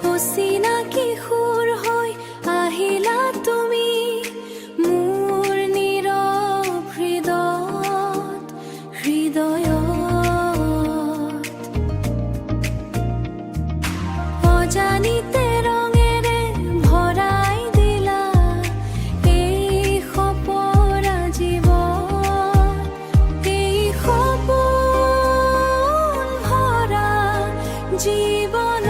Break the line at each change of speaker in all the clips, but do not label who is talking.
অচিনাকি সুৰ হৈ আহিলা তুমি মোৰ নীৰৱ হৃদয়ত অজানিতে ৰঙেৰে ভৰাই দিলা এই সপৰা জীৱন, এই সপোন ভৰা জীৱন।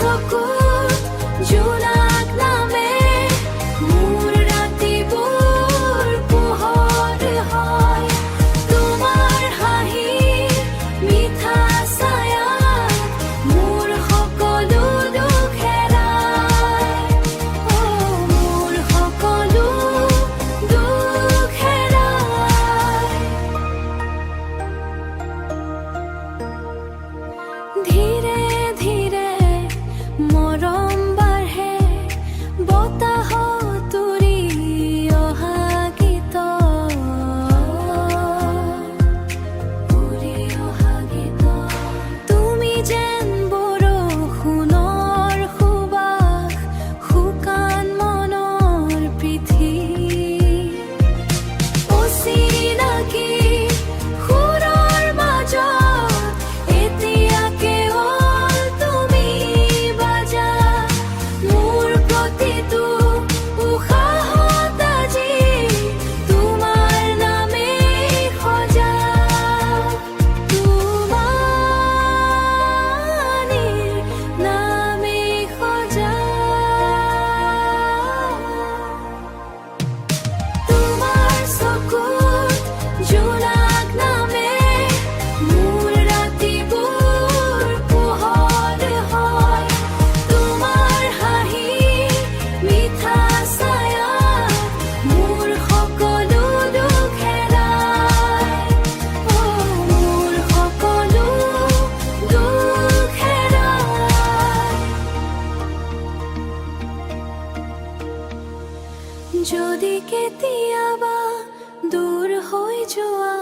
চকুত জোনাক নামে মোৰ ৰাতিবোৰ পোহৰ হয়, তোমাৰ হাঁহি মিঠা ছায়াত মোৰ সকলো দুখ হেৰাই, মোৰ সকলো দুখ হেৰাই। ধীৰে ধীৰে মৰম বাঢ়ে বতাহত উৰি অহা গীত, তুমি যেন বৰষুণৰ সুবাস শুকান মনৰ পিঠি, অচিনাকি সুৰৰ মাজত এতিয়া কেৱল তুমি বাজা, মোৰ প্ৰতিটো উশাহত আজি তোমাৰ নামেই সজা, তোমাৰ নামেই সজা। তোমাৰ চকুত জোনাক নামে মোৰ ৰাতিবোৰ পোহৰ হয়, তোমাৰ হাঁহি মিঠা ছায়াত মোৰ সকলো দুখ হেৰাই, মোৰ সকলো দুখ হেৰাই। যদি কেতিয়াবা দূৰ হৈ যোৱা